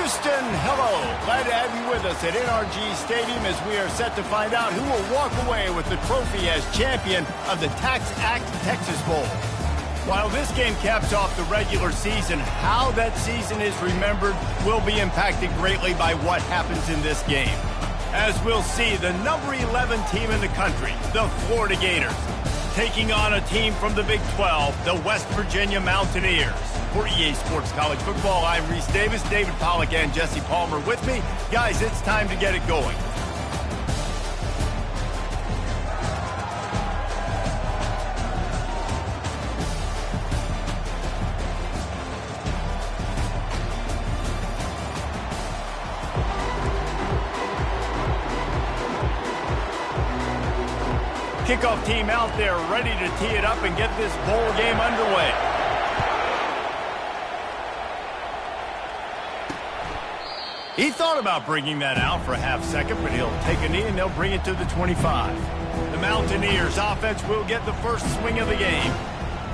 Houston, hello. Glad to have you with us at NRG Stadium as we are set to find out who will walk away with the trophy as champion of the Tax Act Texas Bowl. While this game caps off the regular season, how that season is remembered will be impacted greatly by what happens in this game. As we'll see, the number 11 team in the country, the Florida Gators, taking on a team from the Big 12, the West Virginia Mountaineers. For EA Sports College Football, I'm Reese Davis, David Pollack, and Jesse Palmer with me. Guys, it's time to get it going. Kickoff team out there ready to tee it up and get this bowl game underway. He thought about bringing that out for a half second, but he'll take a knee and they'll bring it to the 25. The Mountaineers offense will get the first swing of the game.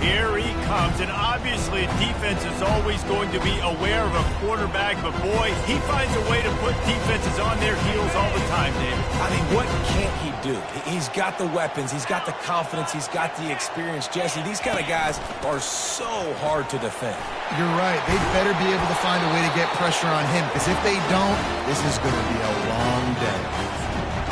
Here he comes, and obviously defense is always going to be aware of a quarterback, but boy, he finds a way to put defenses on their heels all the time, David. I mean, what can't he do? He's got the weapons, he's got the confidence, he's got the experience. Jesse, these kind of guys are so hard to defend. You're right. They better be able to find a way to get pressure on him, because if they don't, this is going to be a long day.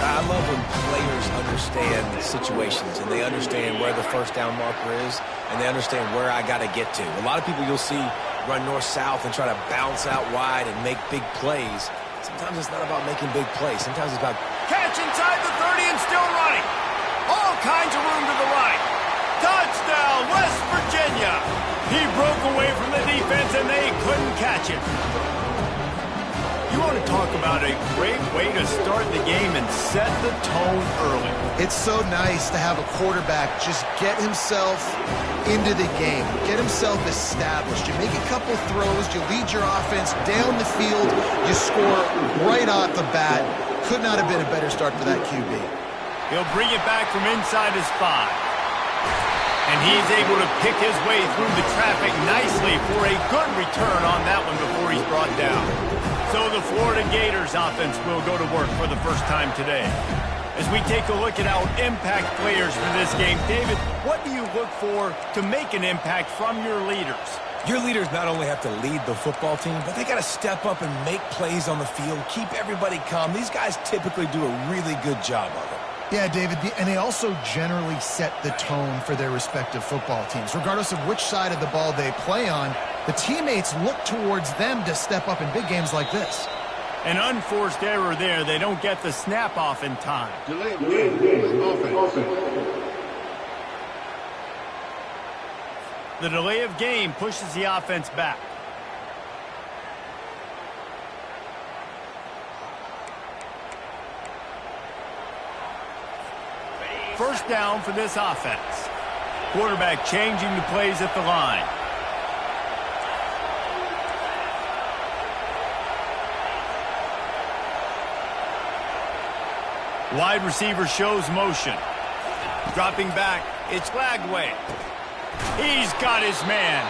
I love when players understand situations and they understand where the first down marker is and they understand where I got to get to. A lot of people you'll see run north-south and try to bounce out wide and make big plays. Sometimes it's not about making big plays. Sometimes it's about catch inside the 30 and still running. All kinds of room to the right. Touchdown, West Virginia. He broke away from the defense and they couldn't catch it. You want to talk about a great way to start the game and set the tone early. It's so nice to have a quarterback just get himself into the game, get himself established. You make a couple throws, you lead your offense down the field, you score right off the bat. Could not have been a better start for that QB. He'll bring it back from inside his 5. And he's able to pick his way through the traffic nicely for a good return on that one before he's brought down. So the Florida Gators offense will go to work for the first time today. As we take a look at our impact players for this game, David, what do you look for to make an impact from your leaders? your leaders not only have to lead the football team, but they got to step up and make plays on the field, keep everybody calm. These guys typically do a really good job of it. Yeah, David, and they also generally set the tone for their respective football teams. Regardless of which side of the ball they play on, the teammates look towards them to step up in big games like this. An unforced error there. They don't get the snap off in time. Delay of game. Offense. The delay of game pushes the offense back. First down for this offense. Quarterback changing the plays at the line. Wide receiver shows motion. Dropping back, it's Lagway. He's got his man.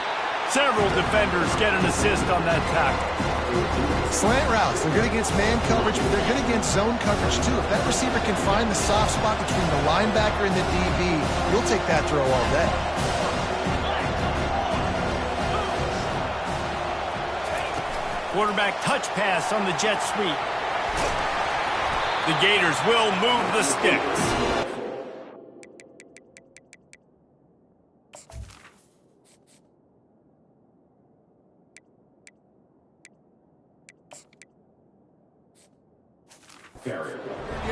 Several defenders get an assist on that tackle. Slant routes, they're good against man coverage, but they're good against zone coverage too. If that receiver can find the soft spot between the linebacker and the DB, he'll take that throw all day. Quarterback touch pass on the jet sweep. The Gators will move the sticks.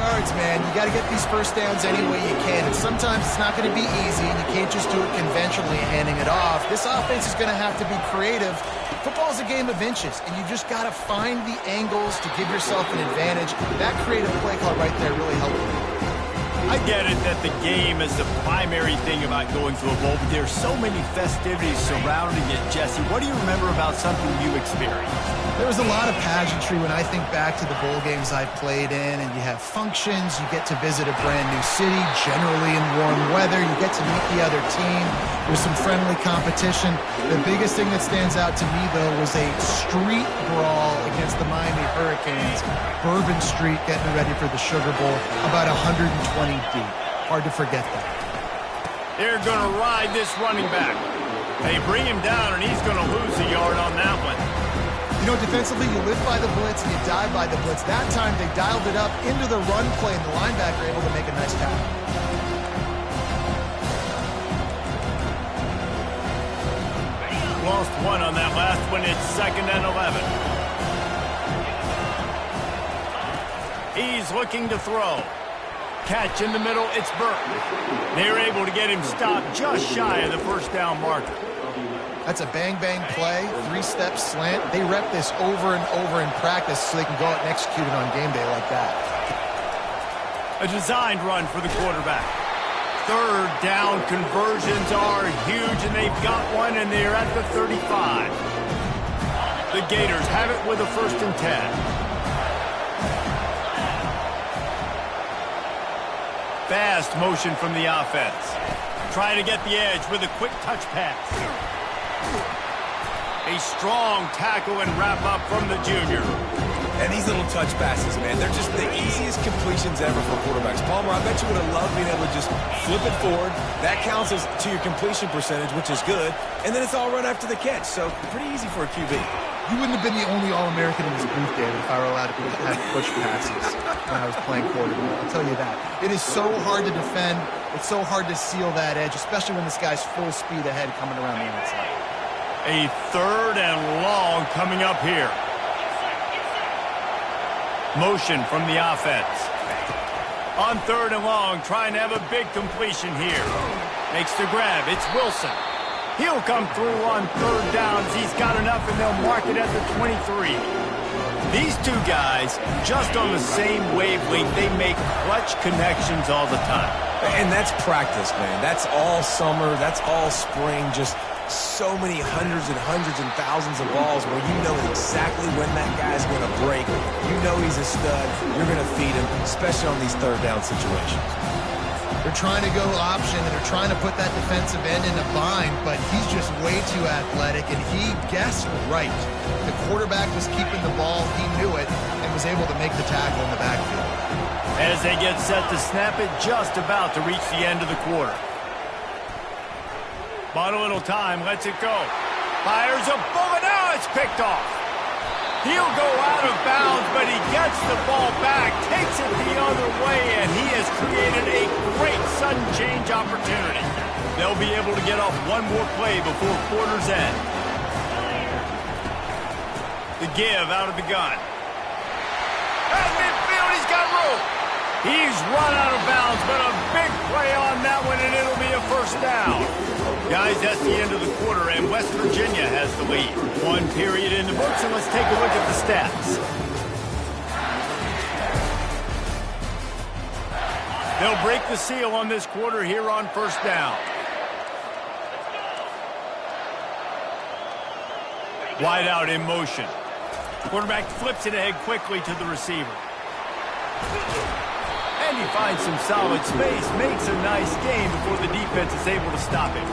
Yards, man. You got to get these first downs any way you can. And sometimes it's not going to be easy, and you can't just do it conventionally handing it off. This offense is going to have to be creative. Football's a game of inches, and you just got to find the angles to give yourself an advantage. That creative play call right there really helped me. I get it that the game is the primary thing about going to a bowl, but there's so many festivities surrounding it, Jesse. What do you remember about something you experienced? There was a lot of pageantry when I think back to the bowl games I've played in, and you have functions, you get to visit a brand new city, generally in warm weather, you get to meet the other team, there's some friendly competition. The biggest thing that stands out to me, though, was a street brawl against the Miami Hurricanes, Bourbon Street getting ready for the Sugar Bowl, about 120 deep. Hard to forget that. They're going to ride this running back. They bring him down, and he's going to lose a yard on that one. You know, defensively, you live by the blitz and you die by the blitz. That time, they dialed it up into the run play, and the linebacker able to make a nice tackle. Lost one on that last one. It's 2nd and 11. He's looking to throw. Catch in the middle. It's Burton. They're able to get him stopped just shy of the first down marker. That's a bang-bang play, 3-step slant. They rep this over and over in practice so they can go out and execute it on game day like that. A designed run for the quarterback. 3rd down conversions are huge, and they've got one, and they're at the 35. The Gators have it with a 1st and 10. Fast motion from the offense. Trying to get the edge with a quick touch pass. A strong tackle and wrap up from the junior. And these little touch passes, man, they're just the easiest completions ever for quarterbacks. Palmer, I bet you would have loved being able to just flip it forward. That counts as to your completion percentage, which is good. And then it's all run after the catch. So pretty easy for a QB. You wouldn't have been the only All-American in this booth, David, if I were allowed to have push passes when I was playing quarterback. I'll tell you that. It is so hard to defend. It's so hard to seal that edge, especially when this guy's full speed ahead coming around the outside. A 3rd and long coming up here. Motion from the offense. On 3rd and long, trying to have a big completion here. Makes the grab. It's Wilson. He'll come through on 3rd downs. He's got enough, and they'll mark it at the 23. These two guys, just on the same wavelength, they make clutch connections all the time. And that's practice, man. That's all summer. That's all spring. Just so many hundreds and thousands of balls where you know exactly when that guy's going to break. You know he's a stud. You're going to feed him, especially on these 3rd down situations. They're trying to go option, and they're trying to put that defensive end in a bind, but he's just way too athletic, and he guessed right. The quarterback was keeping the ball. He knew it and was able to make the tackle in the backfield. As they get set to snap it, just about to reach the end of the quarter. Bought a little time, lets it go. Fires a bullet, now it's picked off. He'll go out of bounds, but he gets the ball back, takes it the other way, and he has created a great sudden change opportunity. They'll be able to get off one more play before quarter's end. The give out of the gun. At midfield, he's got room. He's run out of bounds, but a big play on that one, and it'll be a 1st down. Guys, that's the end of the quarter, and West Virginia has the lead. 1 period in the books, and let's take a look at the stats. They'll break the seal on this quarter here on 1st down. Wide out in motion. Quarterback flips it ahead quickly to the receiver. And he finds some solid space, makes a nice gain before the defense is able to stop it.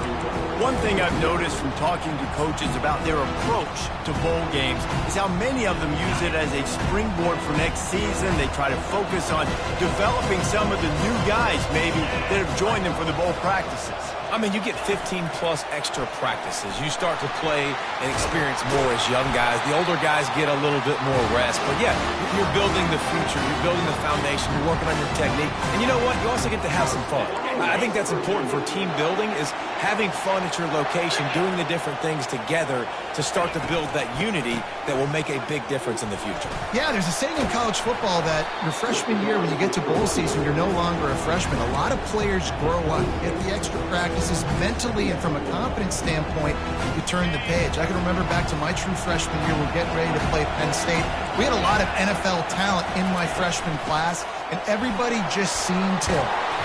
One thing I've noticed from talking to coaches about their approach to bowl games is how many of them use it as a springboard for next season. They try to focus on developing some of the new guys, maybe, that have joined them for the bowl practices. I mean, you get 15-plus extra practices. You start to play and experience more as young guys. The older guys get a little bit more rest. But, yeah, you're building the future. You're building the foundation. You're working on your technique. And you know what? You also get to have some fun. I think that's important for team building is having fun at your location, doing the different things together to start to build that unity that will make a big difference in the future. Yeah, there's a saying in college football that your freshman year, when you get to bowl season, you're no longer a freshman. A lot of players grow up, get the extra practices mentally, and from a confidence standpoint, you turn the page. I can remember back to my true freshman year, we're getting ready to play Penn State. We had a lot of NFL talent in my freshman class, and everybody just seemed to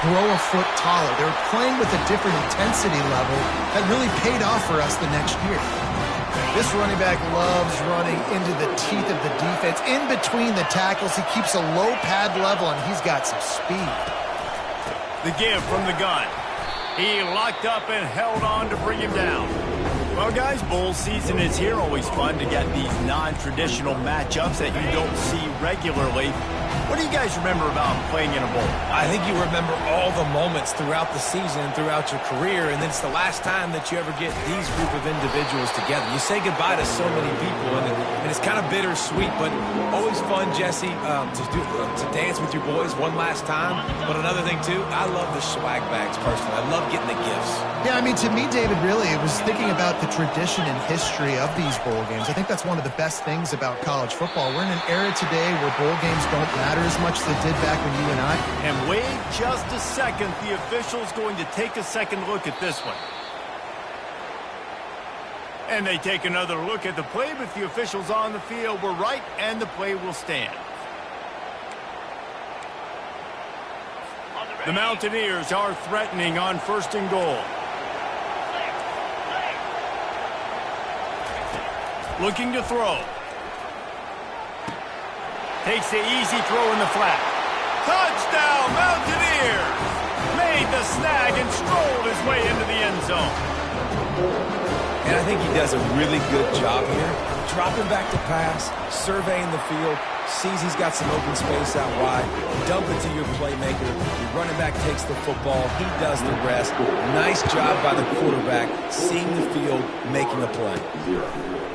grow a foot taller. They were playing with a different intensity level that really paid off for us the next year. This running back loves running into the teeth of the defense. In between the tackles, he keeps a low pad level, and he's got some speed. The give from the gun. He locked up and held on to bring him down. Well, guys, bowl season is here. Always fun to get these non-traditional matchups that you don't see regularly. What do you guys remember about playing in a bowl? I think you remember all the moments throughout the season, throughout your career, and it's the last time that you ever get these group of individuals together. You say goodbye to so many people, and it's kind of bittersweet, but always fun, Jesse, to dance with your boys one last time. But another thing, too, I love the swag bags, personally. I love getting the gifts. Yeah, I mean, to me, David, really, it was thinking about the tradition and history of these bowl games. I think that's one of the best things about college football. We're in an era today where bowl games don't matter as much as they did back when you and I. And wait just a second. The official's going to take a second look at this one. And they take another look at the play, but the officials on the field were right, and the play will stand. The Mountaineers are threatening on 1st and goal. Looking to throw. Takes the easy throw in the flat. Touchdown, Mountaineers! Made the snag and strolled his way into the end zone. And I think he does a really good job here. Dropping back to pass, surveying the field, sees he's got some open space out wide, dump it to your playmaker. Your running back takes the football. He does the rest. Nice job by the quarterback, seeing the field, making a play.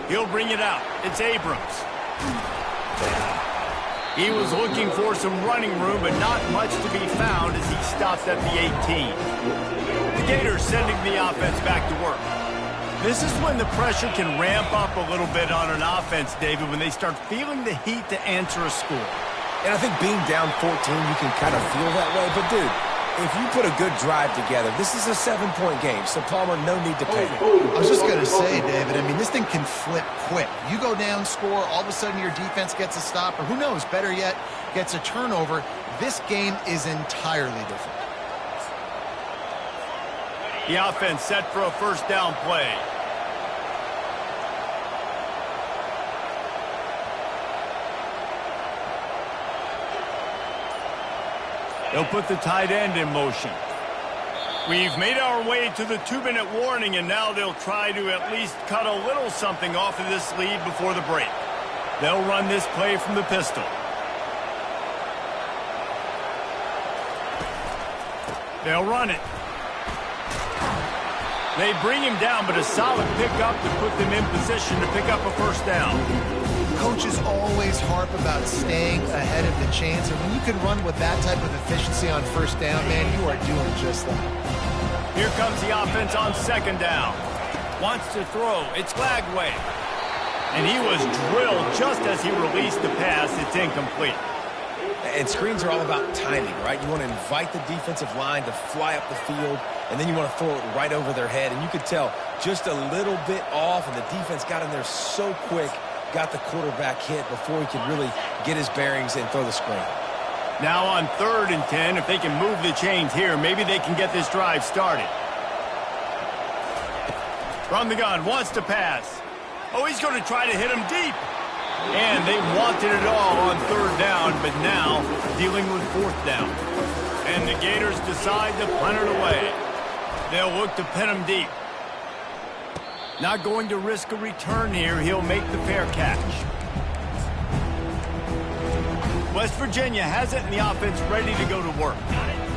He'll bring it out. It's Abrams. He was looking for some running room, but not much to be found as he stopped at the 18. The Gators sending the offense back to work. This is when the pressure can ramp up a little bit on an offense, David, when they start feeling the heat to answer a score. And I think being down 14, you can kind of feel that way. But, dude, if you put a good drive together, this is a 7-point game, so Palmer, no need to panic. I was just going to say, David, I mean, this thing can flip quick. You go down, score, all of a sudden your defense gets a stop, or who knows, better yet, gets a turnover. This game is entirely different. The offense set for a 1st down play. They'll put the tight end in motion. We've made our way to the 2-minute warning, and now they'll try to at least cut a little something off of this lead before the break. They'll run this play from the pistol. They'll run it. They bring him down, but a solid pickup to put them in position to pick up a 1st down. Coaches always harp about staying ahead of the chains, and when you can run with that type of efficiency on 1st down, man, you are doing just that. Here comes the offense on 2nd down. Wants to throw. It's Lagway. And he was drilled just as he released the pass. It's incomplete. And screens are all about timing, right? You want to invite the defensive line to fly up the field, and then you want to throw it right over their head. And you could tell just a little bit off, and the defense got in there so quick, got the quarterback hit before he could really get his bearings and throw the screen. Now on 3rd and 10, if they can move the chains here, maybe they can get this drive started. From the gun, wants to pass. Oh, he's going to try to hit him deep. And they wanted it all on 3rd down, but now dealing with 4th down. And the Gators decide to punt it away. They'll look to pin him deep. Not going to risk a return here. He'll make the fair catch. West Virginia has it in the offense ready to go to work.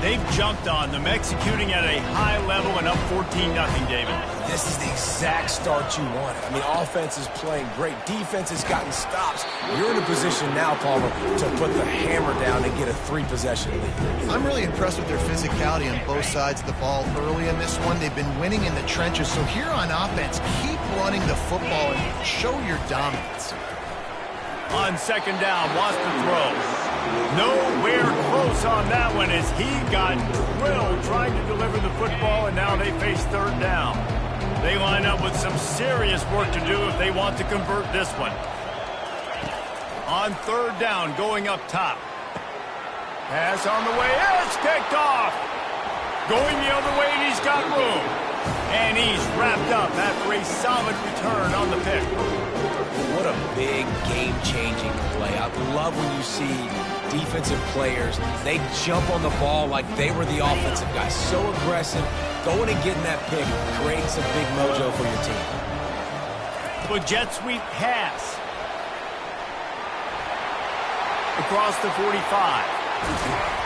They've jumped on them, executing at a high level and up 14-0, David. This is the exact start you wanted. I mean, offense is playing great. Defense has gotten stops. You're in a position now, Palmer, to put the hammer down and get a 3-possession lead. I'm really impressed with their physicality on both sides of the ball early in this one. They've been winning in the trenches. So here on offense, keep running the football and show your dominance. On 2nd down, wants to throw. Nowhere close on that one as he got drilled trying to deliver the football, and now they face 3rd down. They line up with some serious work to do if they want to convert this one. On 3rd down, going up top. Pass on the way. It's picked off. Going the other way, and he's got room. And he's wrapped up after a solid return on the pick. What a big game-changing play. I love when you see defensive players, they jump on the ball like they were the offensive guy. So aggressive, going and getting that pick creates a big mojo for your team. With jet sweep pass. Across the 45.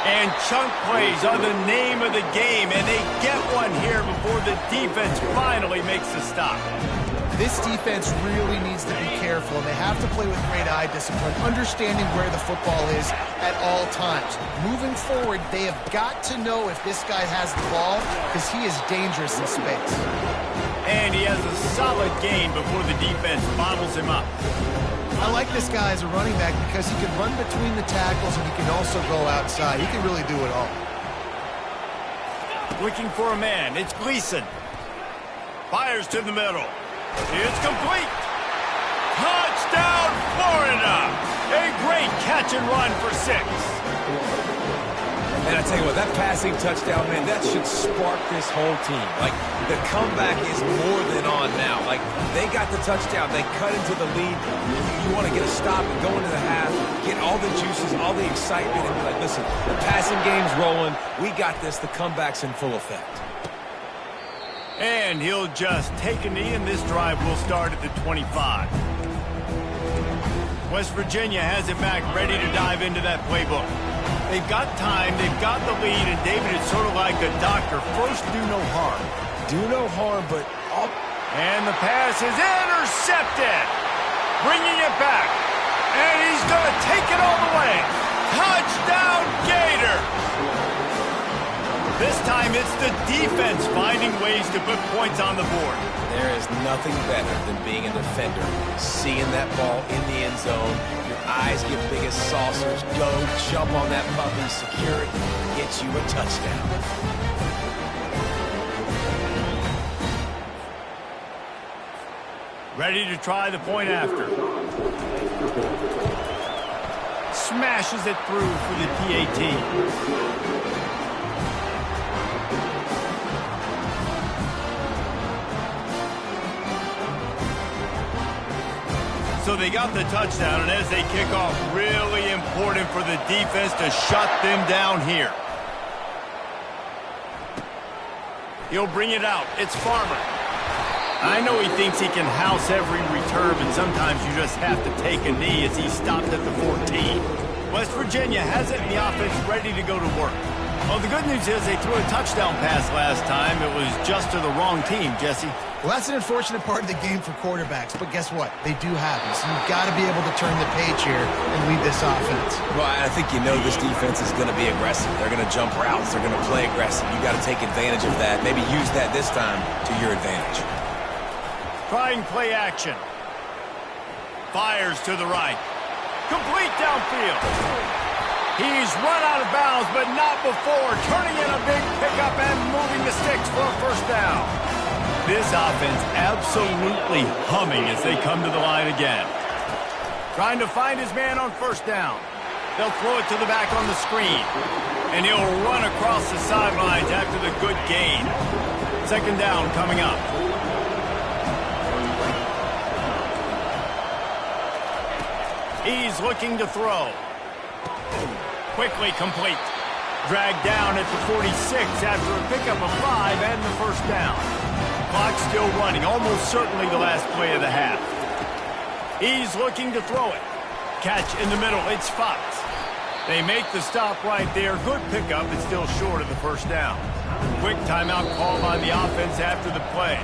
And chunk plays are the name of the game, and they get one here before the defense finally makes the stop. This defense really needs to be careful, and they have to play with great eye discipline, understanding where the football is at all times. Moving forward, they have got to know if this guy has the ball, because he is dangerous in space. And he has a solid gain before the defense bottles him up. I like this guy as a running back because he can run between the tackles and he can also go outside. He can really do it all. Looking for a man. It's Gleason. Fires to the middle. It's complete. Touchdown, Florida. A great catch and run for 6. And I tell you what, that passing touchdown, man, that should spark this whole team. Like, the comeback is more than on now. Like, they got the touchdown. They cut into the lead. You want to get a stop and go into the half, get all the juices, all the excitement, and be like, listen, the passing game's rolling. We got this. The comeback's in full effect. And he'll just take a knee, and this drive will start at the 25. West Virginia has it back, ready to dive into that playbook. They've got time, they've got the lead, and David, it's sort of like a doctor. First, do no harm. Do no harm, but... And the pass is intercepted. Bringing it back. And he's going to take it all the way. Touchdown, Gator! This time, it's the defense finding ways to put points on the board. There is nothing better than being a defender. Seeing that ball in the end zone, your eyes get big as saucers. Go, jump on that puppy, secure it, get you a touchdown. Ready to try the point after. Smashes it through for the PAT. So they got the touchdown, and as they kick off, really important for the defense to shut them down here. He'll bring it out. It's Farmer. I know he thinks he can house every return, but sometimes you just have to take a knee as he stopped at the 14. West Virginia has it in the offense ready to go to work. Well, the good news is they threw a touchdown pass last time. It was just to the wrong team, Jesse. Well, that's an unfortunate part of the game for quarterbacks, but guess what? They do happen, so you've got to be able to turn the page here and lead this offense. Well, I think you know this defense is going to be aggressive. They're going to jump routes. They're going to play aggressive. You got to take advantage of that. Maybe use that this time to your advantage. Trying play action. Fires to the right. Complete downfield. He's run out of bounds, but not before. Turning in a big pickup and moving the sticks for a first down. This offense absolutely humming as they come to the line again. Trying to find his man on first down. They'll throw it to the back on the screen. And he'll run across the sidelines after the good gain. Second down coming up. He's looking to throw. Quickly complete. Dragged down at the 46 after a pickup of 5 and the first down. Clock still running, almost certainly the last play of the half. He's looking to throw it. Catch in the middle, it's Fox. They make the stop right there. Good pickup, but still short of the first down. Quick timeout called by the offense after the play.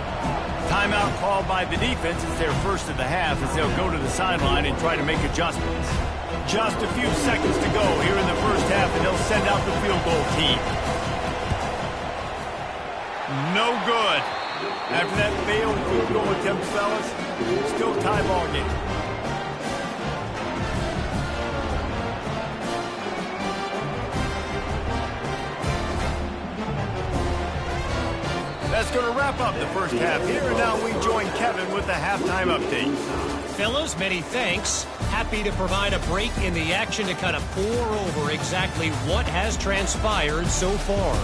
Timeout called by the defense. It's their first of the half as they'll go to the sideline and try to make adjustments. Just a few seconds to go here in the first half, and they'll send out the field goal team. No good. After that failed field goal attempt, fellas, still tie ball game. That's going to wrap up the first half here, and now we join Kevin with the halftime update. Fellas, many thanks. Happy to provide a break in the action to kind of pour over exactly what has transpired so far.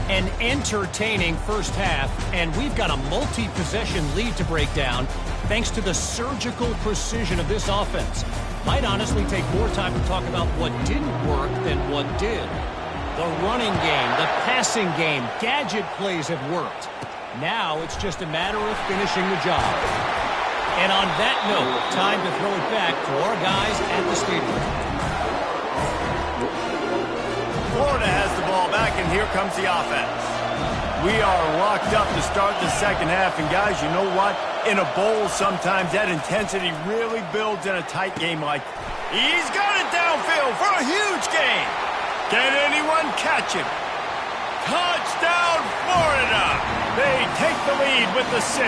An entertaining first half, and we've got a multi-possession lead to break down thanks to the surgical precision of this offense. Might honestly take more time to talk about what didn't work than what did. The running game, the passing game, gadget plays have worked. Now it's just a matter of finishing the job. And on that note, time to throw it back to our guys at the stadium. Florida has the ball back, and here comes the offense. We are locked up to start the second half, and guys, you know what? In a bowl, sometimes that intensity really builds in a tight game like. He's got it downfield for a huge gain. Can anyone catch him? Touchdown, Florida! They take the lead with the 6.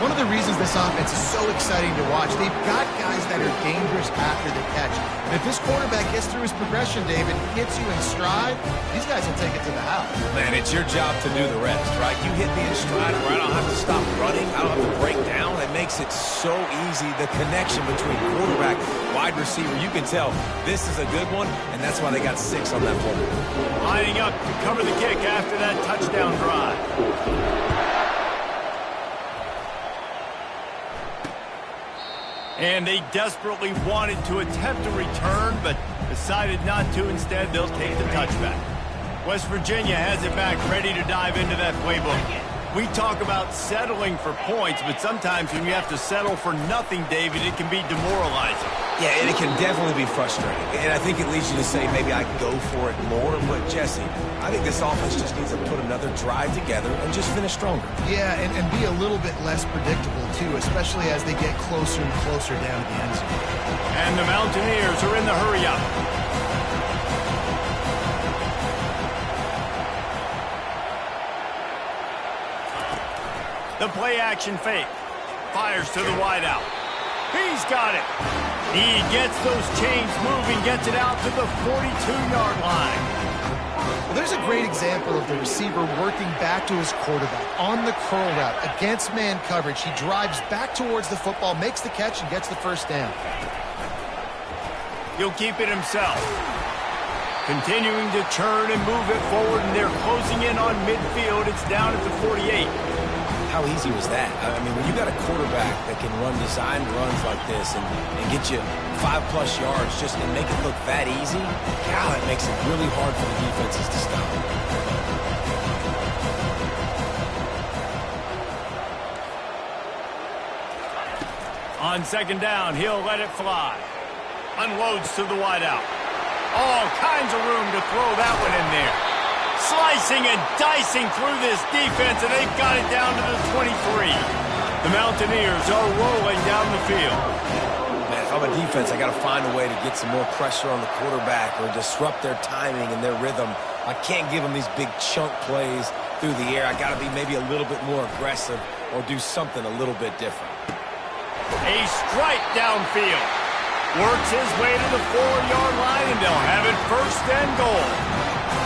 One of the reasons this offense is so exciting to watch, they've got guys that are dangerous after the catch. And if this quarterback gets through his progression, David, hits you in stride, these guys will take it to the house. Man, it's your job to do the rest, right? You hit me in stride where I don't have to stop running. I don't have to break down. It makes it so easy. The connection between quarterback, wide receiver, you can tell this is a good one, and that's why they got 6 on that play. Lining up to cover the kick after that touchdown drive. And they desperately wanted to attempt a return, but decided not to. Instead, they'll take the touchback. West Virginia has it back, ready to dive into that playbook. We talk about settling for points, but sometimes when you have to settle for nothing, David, it can be demoralizing. Yeah, and it can definitely be frustrating. And I think it leads you to say maybe I can go for it more. But, Jesse, I think this offense just needs to put another drive together and just finish stronger. Yeah, and be a little bit less predictable, too, especially as they get closer and closer down to the end zone. And the Mountaineers are in the hurry-up. The play-action fake. Fires to the wideout. He's got it. He gets those chains moving, gets it out to the 42-yard line. Well, there's a great example of the receiver working back to his quarterback on the curl route against man coverage. He drives back towards the football, makes the catch, and gets the first down. He'll keep it himself. Continuing to churn and move it forward, and they're closing in on midfield. It's down at the 48. How easy was that? I mean, when you got a quarterback that can run designed runs like this and get you 5+ yards just and make it look that easy, God, it makes it really hard for the defenses to stop. On second down, he'll let it fly. Unloads to the wideout. All kinds of room to throw that one in there. Slicing and dicing through this defense, and they've got it down to the 23. The Mountaineers are rolling down the field. Man, if I'm a defense, I got to find a way to get some more pressure on the quarterback or disrupt their timing and their rhythm. I can't give them these big chunk plays through the air. I got to be maybe a little bit more aggressive or do something a little bit different. A strike downfield. Works his way to the 4-yard line, and they'll have it first and goal.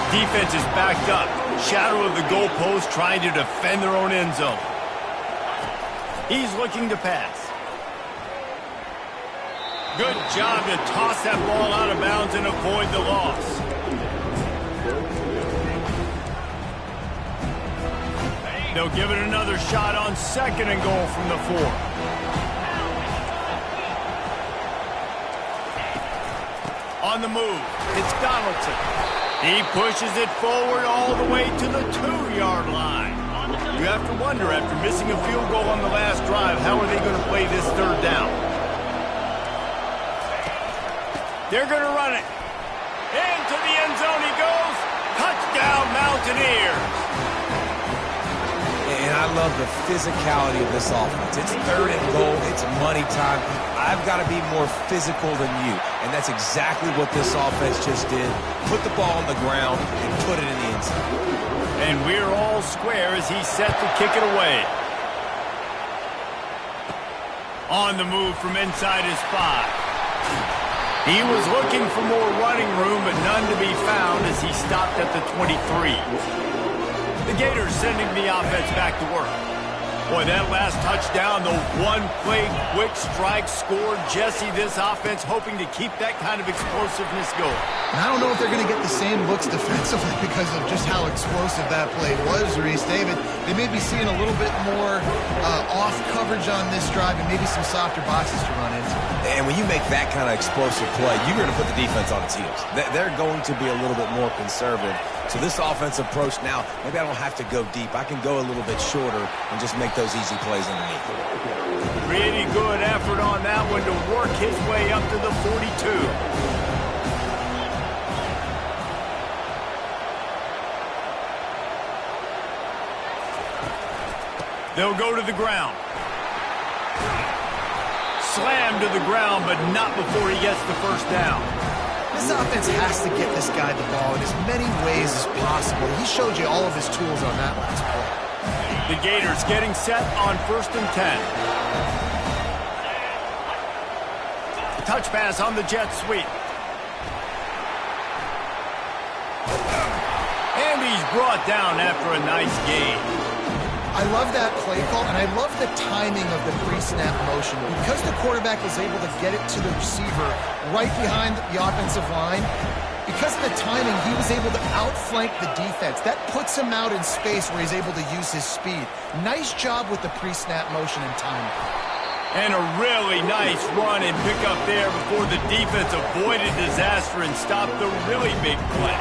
Defense is backed up. Shadow of the goalpost trying to defend their own end zone. He's looking to pass. Good job to toss that ball out of bounds and avoid the loss. They'll give it another shot on second and goal from the 4. On the move, it's Donaldson. He pushes it forward all the way to the 2-yard line. You have to wonder, after missing a field goal on the last drive, how are they going to play this third down? They're going to run it. Into the end zone he goes. Touchdown, Mountaineers. And I love the physicality of this offense. It's third and goal. It's money time. I've got to be more physical than you. And that's exactly what this offense just did. Put the ball on the ground and put it in the end zone. And we're all square as he's set to kick it away. On the move from inside his 5. He was looking for more running room, but none to be found as he stopped at the 23. The Gators sending the offense back to work. Boy, that last touchdown, the one-play quick strike scored. Jesse, this offense hoping to keep that kind of explosiveness going. And I don't know if they're going to get the same looks defensively because of just how explosive that play was, Reese. David, they may be seeing a little bit more off coverage on this drive and maybe some softer boxes to run into. And when you make that kind of explosive play, you're going to put the defense on its heels. They're going to be a little bit more conservative. So this offensive approach now, maybe I don't have to go deep. I can go a little bit shorter and just make those easy plays underneath. Pretty good effort on that one to work his way up to the 42. They'll go to the ground. Slam to the ground, but not before he gets the first down. This offense has to get this guy the ball in as many ways as possible. He showed you all of his tools on that last play. The Gators getting set on 1st and 10. Touch pass on the jet sweep. And he's brought down after a nice gain. I love that play call, and I love the timing of the pre-snap motion. Because the quarterback was able to get it to the receiver right behind the offensive line, because of the timing, he was able to outflank the defense. That puts him out in space where he's able to use his speed. Nice job with the pre-snap motion and timing. And a really nice run and pick up there before the defense avoided disaster and stopped the really big play.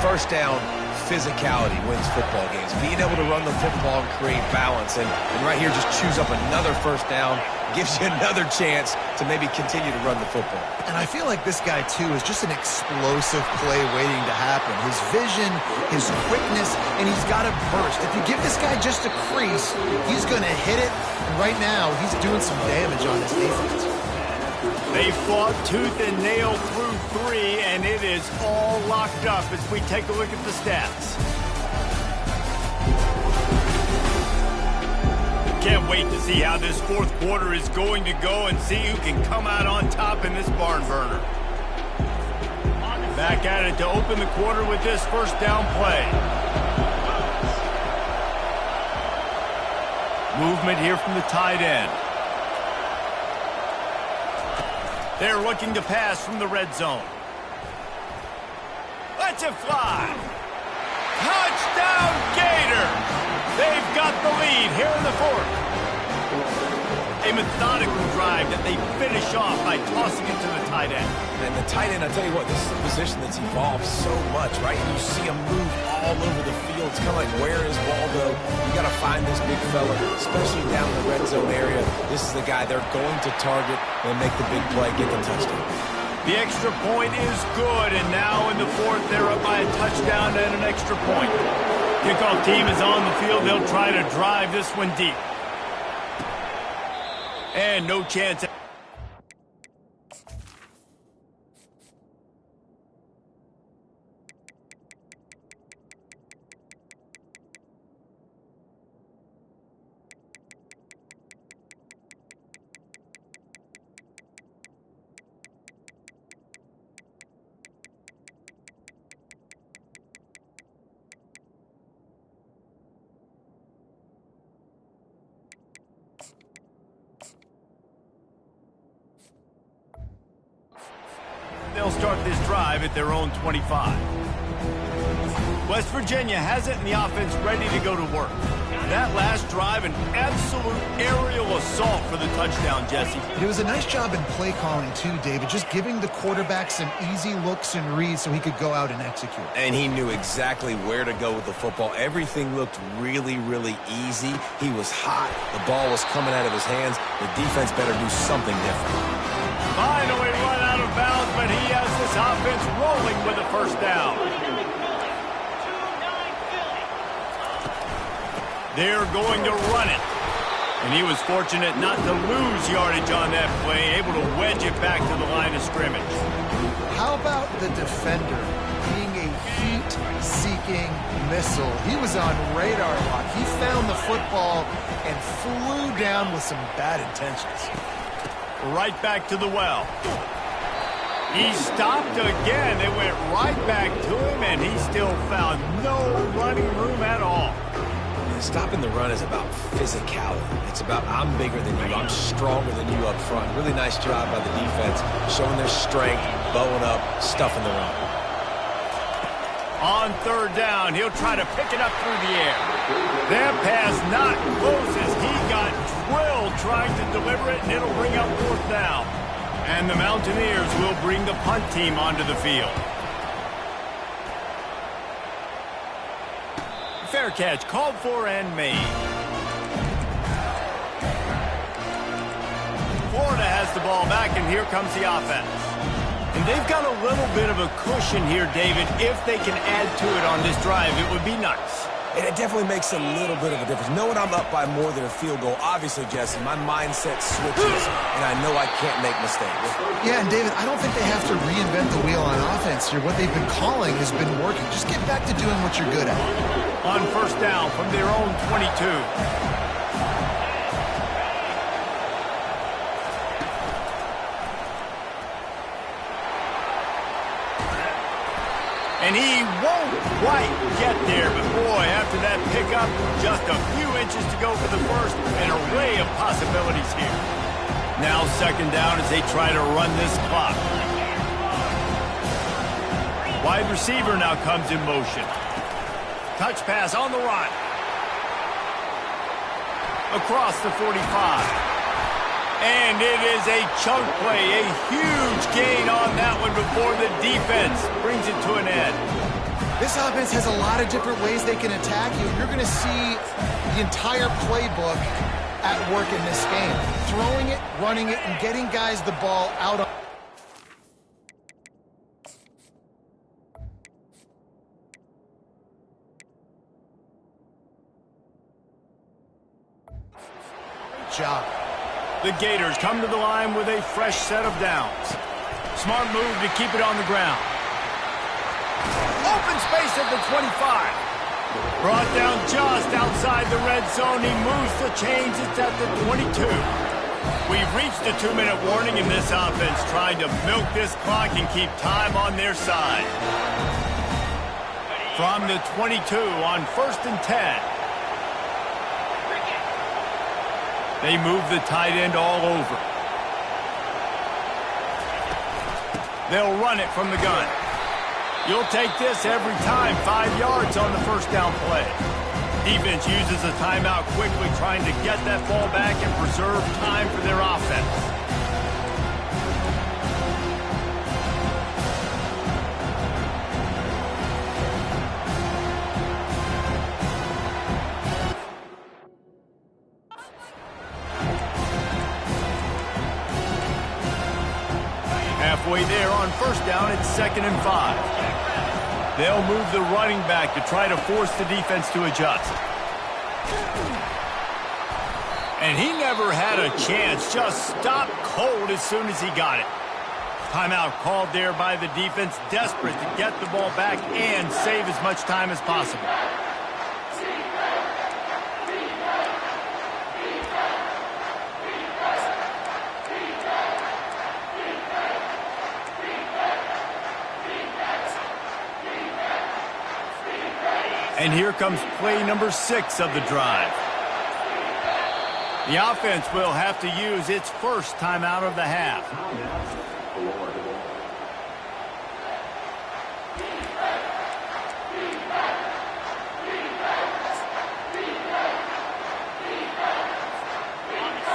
First down, physicality wins football games. Being able to run the football and create balance. And right here, just choose up another first down, gives you another chance to maybe continue to run the football. And I feel like this guy, too, is just an explosive play waiting to happen. His vision, his quickness, and he's got a burst. If you give this guy just a crease, he's going to hit it. And right now, he's doing some damage on this defense. They fought tooth and nail through 3, and it is all locked up as we take a look at the stats. Can't wait to see how this 4th quarter is going to go and see who can come out on top in this barn burner. Back at it to open the quarter with this first down play. Movement here from the tight end. They're looking to pass from the red zone. Let's it fly. Touchdown Gators! They've got the lead here in the 4th. A methodical drive that they finish off by tossing it to the tight end. And the tight end, I tell you what, this is a position that's evolved so much, right? You see him move all over the field. It's kind of like, where is Waldo? You got to find this big fella, especially down in the red zone area. This is the guy they're going to target and make the big play, get the touchdown. The extra point is good, and now in the 4th, they're up by a touchdown and an extra point. Kickoff team is on the field. They'll try to drive this one deep. And no chance. They'll start this drive at their own 25. West Virginia has it, and the offense ready to go to work. That last drive, an absolute aerial assault for the touchdown, Jesse. It was a nice job in play calling, too, David, just giving the quarterback some easy looks and reads so he could go out and execute. And he knew exactly where to go with the football. Everything looked really, really easy. He was hot. The ball was coming out of his hands. The defense better do something different. Finally run out of bounds, but he has this offense rolling with a first down. They're going to run it. And he was fortunate not to lose yardage on that play, able to wedge it back to the line of scrimmage. How about the defender being a heat-seeking missile? He was on radar lock. He found the football and flew down with some bad intentions. Right back to the well. He stopped again. They went right back to him, and he still found no running room at all. Stopping the run is about physicality. It's about I'm bigger than you, I'm stronger than you up front. Really nice job by the defense, showing their strength, bowing up, stuffing the run. On third down, he'll try to pick it up through the air. That pass not close as he got drilled trying to deliver it, and it'll bring up fourth down. And the Mountaineers will bring the punt team onto the field. Fair catch called for and made. Florida has the ball back, and here comes the offense. And they've got a little bit of a cushion here, David. If they can add to it on this drive, it would be nice. And it definitely makes a little bit of a difference. Knowing I'm up by more than a field goal, obviously, Jesse, my mindset switches, and I know I can't make mistakes. Yeah, and David, I don't think they have to reinvent the wheel on offense here. What they've been calling has been working. Just get back to doing what you're good at. On first down from their own 22. And he won't quite get there, but boy, after that pickup, just a few inches to go for the first, an array of possibilities here. Now second down as they try to run this clock. Wide receiver now comes in motion. Touch pass on the run. Across the 45. And it is a chunk play, a huge gain on that one before the defense brings it to an end. This offense has a lot of different ways they can attack you. You're going to see the entire playbook at work in this game. Throwing it, running it, and getting guys the ball out on. Job. The Gators come to the line with a fresh set of downs. Smart move to keep it on the ground. Open space at the 25. Brought down just outside the red zone. He moves the chains. It's at the 22. We've reached a 2-minute warning in this offense, trying to milk this clock and keep time on their side. From the 22 on 1st and 10. They move the tight end all over. They'll run it from the gun. You'll take this every time. 5 yards on the first down play. Defense uses a timeout quickly, trying to get that ball back and preserve time for their offense. Halfway there on first down, it's 2nd and 5. They'll move the running back to try to force the defense to adjust. And he never had a chance, just stopped cold as soon as he got it. Timeout called there by the defense, desperate to get the ball back and save as much time as possible. And here comes play number 6 of the drive. The offense will have to use its first timeout of the half.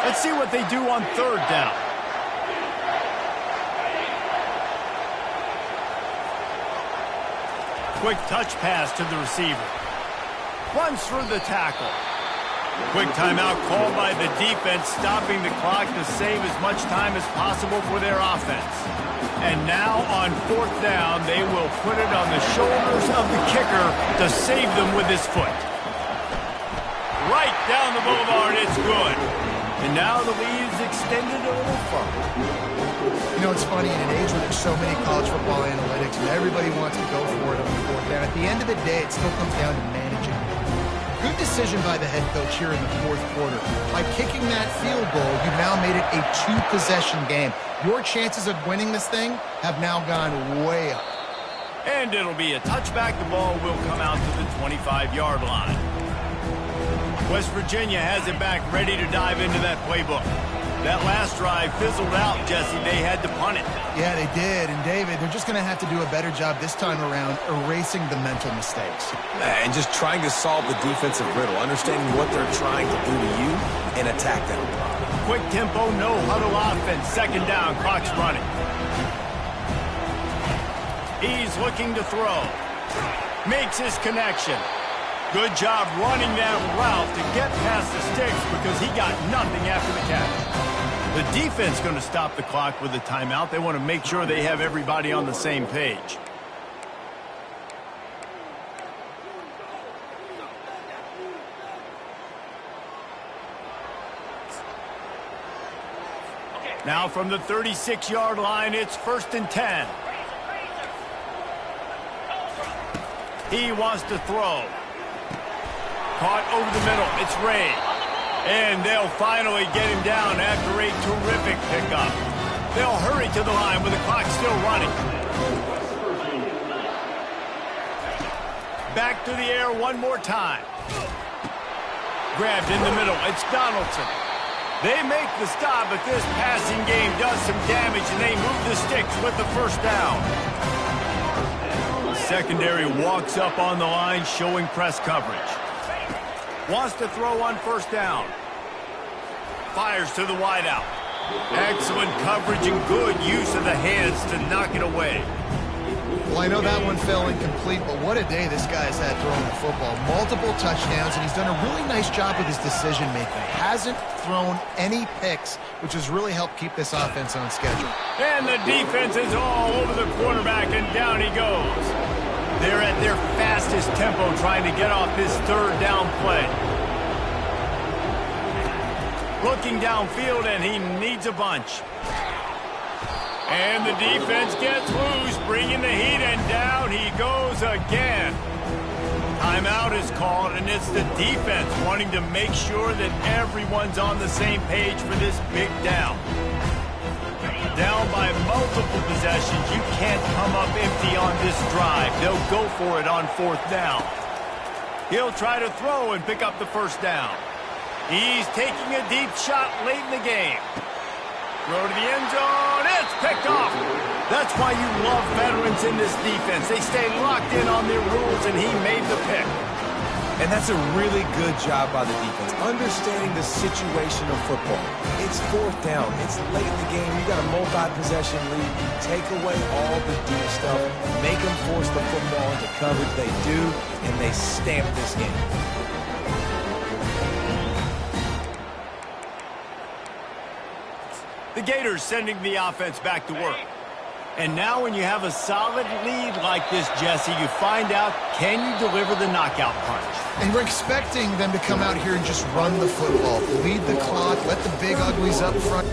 Let's see what they do on 3rd down. Quick touch pass to the receiver. Runs through the tackle. Quick timeout called by the defense, stopping the clock to save as much time as possible for their offense. And now on 4th down, they will put it on the shoulders of the kicker to save them with his foot. Right down the boulevard, it's good. And now the lead is extended a little further. You know, it's funny, in an age where there's so many college football analytics and everybody wants to go for it on the 4th down, at the end of the day, it still comes down to managing. Good decision by the head coach here in the 4th quarter. By kicking that field goal, you've now made it a 2-possession game. Your chances of winning this thing have now gone way up. And it'll be a touchback. The ball will come out to the 25-yard line. West Virginia has it back, ready to dive into that playbook. That last drive fizzled out, Jesse. They had to punt it. Yeah, they did. And, David, they're just going to have to do a better job this time around erasing the mental mistakes. And just trying to solve the defensive riddle, understanding what they're trying to do to you and attack them. Quick tempo, no huddle offense. Second down, clock's running. He's looking to throw. Makes his connection. Good job running that route to get past the sticks because he got nothing after the catch. The defense going to stop the clock with a timeout. They want to make sure they have everybody on the same page. Now from the 36-yard line, it's 1st and 10. He wants to throw. Caught over the middle. It's Ray. And they'll finally get him down after a terrific pickup. They'll hurry to the line with the clock still running. Back to the air one more time. Grabbed in the middle. It's Donaldson. They make the stop, but this passing game does some damage, and they move the sticks with the first down. The secondary walks up on the line, showing press coverage. Wants to throw on 1st down. Fires to the wideout. Excellent coverage and good use of the hands to knock it away. Well, I know that one fell incomplete, but what a day this guy's had throwing the football. Multiple touchdowns, and he's done a really nice job with his decision-making. Hasn't thrown any picks, which has really helped keep this offense on schedule. And the defense is all over the quarterback, and down he goes. They're at their fastest tempo trying to get off this 3rd down play. Looking downfield, and he needs a bunch. And the defense gets loose, bringing the heat, and down he goes again. Timeout is called, and it's the defense wanting to make sure that everyone's on the same page for this big down. Down by multiple possessions, you can't come up empty on this drive. They'll go for it on 4th down. He'll try to throw and pick up the 1st down. He's taking a deep shot late in the game. Throw to the end zone. It's picked off. That's why you love veterans in this defense. They stay locked in on their rules, and he made the pick. And that's a really good job by the defense, understanding the situation of football. It's 4th down. It's late in the game. You got a multi-possession lead. Take away all the deep stuff. Make them force the football into coverage. They do, and they stamp this game. The Gators sending the offense back to work. And now when you have a solid lead like this, Jesse, you find out, can you deliver the knockout punch? And we're expecting them to come out here and just run the football, lead the clock, let the big uglies up front.